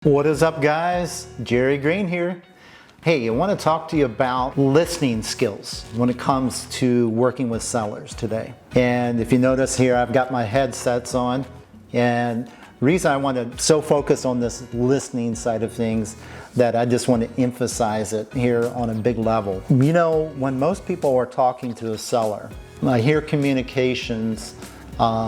What is up, guys? Jerry Green here. Hey, I want to talk to you about listening skills when it comes to working with sellers today. And if you notice here, I've got my headsets on, and the reason I want to so focus on this listening side of things that I just want to emphasize it here on a big level. You know, when most people are talking to a seller, I hear communications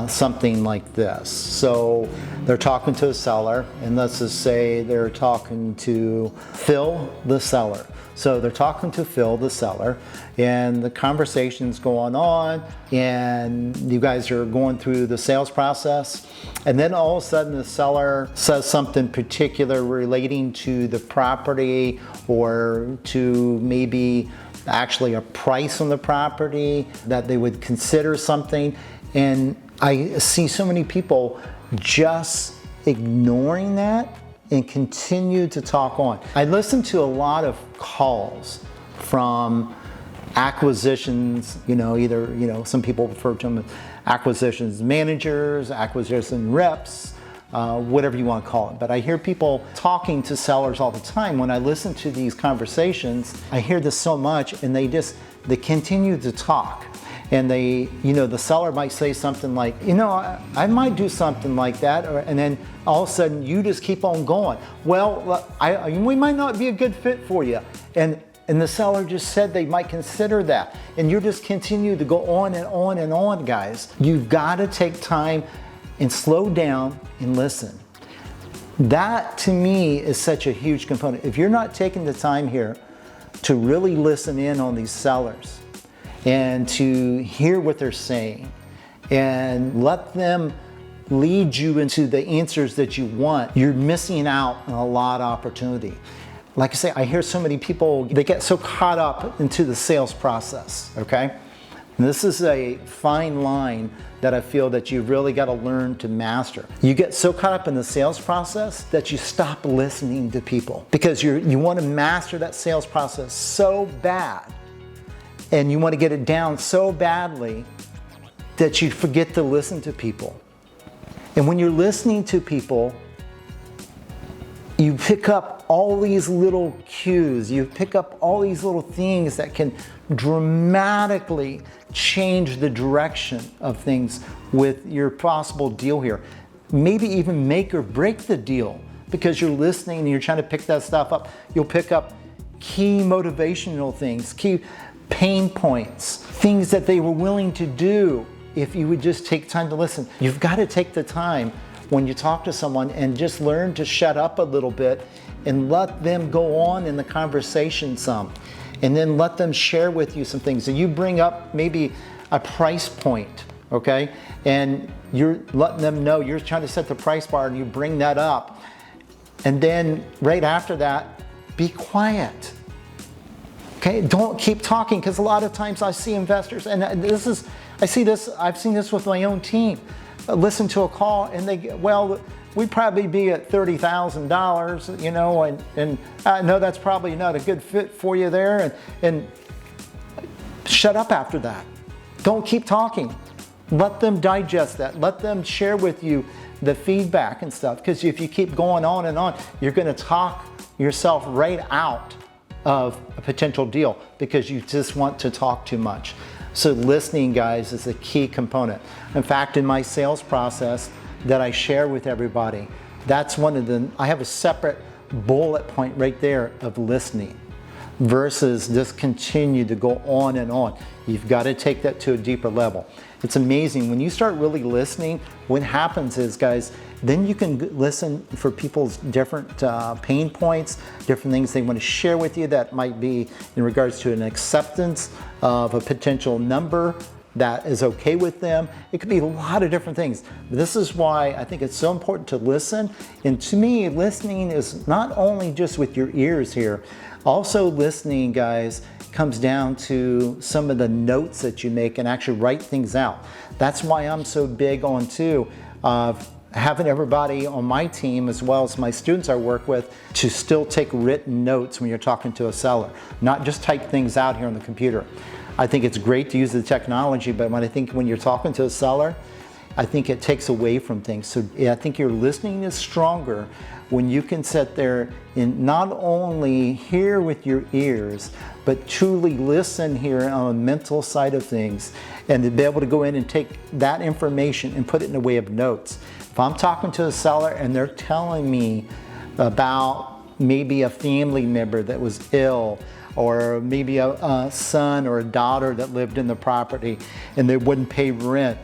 something like this. So they're talking to a seller, and let's just say they're talking to Phil, the seller. So they're talking to Phil, the seller, and the conversation's going on, and you guys are going through the sales process, and then all of a sudden the seller says something particular relating to the property or to maybe actually a price on the property that they would consider something. And I see so many people just ignoring that and continue to talk on. I listen to a lot of calls from acquisitions, either, some people refer to them as acquisitions managers, acquisition reps, whatever you want to call it. But I hear people talking to sellers all the time. When I listen to these conversations, I hear this so much, and they continue to talk. And the seller might say something like, I might do something like that, and then all of a sudden you just keep on going. Well, we might not be a good fit for you. And the seller just said they might consider that. And you just continue to go on and on and on, guys. You've got to take time and slow down and listen. That, to me, is such a huge component. If you're not taking the time here to really listen in on these sellers, and to hear what they're saying and let them lead you into the answers that you want, you're missing out on a lot of opportunity. Like I say, I hear so many people, they get so caught up into the sales process, okay? And this is a fine line that I feel that you've really got to learn to master. You get so caught up in the sales process that you stop listening to people because you want to master that sales process so bad. And you want to get it down so badly that you forget to listen to people. And when you're listening to people, you pick up all these little cues, you pick up all these little things that can dramatically change the direction of things with your possible deal here. Maybe even make or break the deal because you're listening and you're trying to pick that stuff up. You'll pick up key motivational things, key pain points, things that they were willing to do if you would just take time to listen. You've got to take the time when you talk to someone and just learn to shut up a little bit and let them go on in the conversation some. And then let them share with you some things. So you bring up maybe a price point, okay? And you're letting them know, you're trying to set the price bar and you bring that up. And then right after that, be quiet. Okay, don't keep talking, because a lot of times I see investors, and I've seen this with my own team, listen to a call and they get, well, we'd probably be at $30,000, and I know that's probably not a good fit for you there, and shut up after that. Don't keep talking. Let them digest that. Let them share with you the feedback and stuff, because if you keep going on and on, you're going to talk yourself right out of a potential deal because you just want to talk too much. So listening, guys, is a key component. In fact, in my sales process that I share with everybody, that's I have a separate bullet point right there of listening versus just continue to go on and on. You've got to take that to a deeper level. It's amazing when you start really listening. What happens is, guys, then you can listen for people's different pain points, different things they want to share with you that might be in regards to an acceptance of a potential number that is okay with them. It could be a lot of different things. This is why I think it's so important to listen. And to me, listening is not only just with your ears here. Also listening, guys, comes down to some of the notes that you make and actually write things out. That's why I'm so big on too having everybody on my team, as well as my students I work with, to still take written notes when you're talking to a seller, not just type things out here on the computer. I think it's great to use the technology, but when you're talking to a seller, I think it takes away from things. So I think your listening is stronger when you can sit there and not only hear with your ears, but truly listen here on a mental side of things, and to be able to go in and take that information and put it in a way of notes. If I'm talking to a seller and they're telling me about maybe a family member that was ill, or maybe a son or a daughter that lived in the property and they wouldn't pay rent,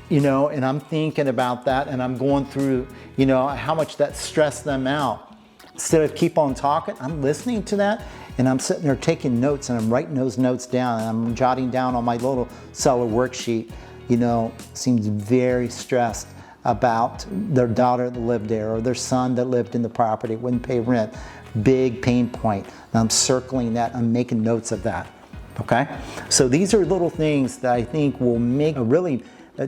and I'm thinking about that, and I'm going through, how much that stressed them out. Instead of keep on talking, I'm listening to that, and I'm sitting there taking notes, and I'm writing those notes down, and I'm jotting down on my little seller worksheet, seems very stressed about their daughter that lived there, or their son that lived in the property, wouldn't pay rent. Big pain point. And I'm circling that, I'm making notes of that, okay? So these are little things that I think will make really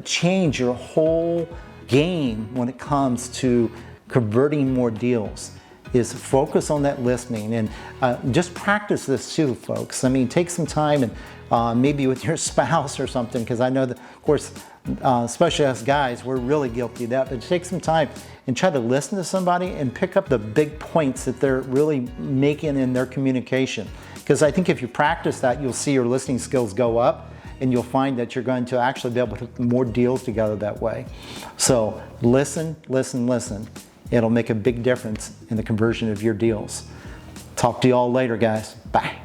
change your whole game when it comes to converting more deals, is focus on that listening. And just practice this too, folks. I mean, take some time and maybe with your spouse or something, because I know that, of course, especially us guys, we're really guilty of that, but take some time and try to listen to somebody and pick up the big points that they're really making in their communication. Because I think if you practice that, you'll see your listening skills go up, and you'll find that you're going to actually be able to put more deals together that way. So listen, listen, listen. It'll make a big difference in the conversion of your deals. Talk to you all later, guys. Bye.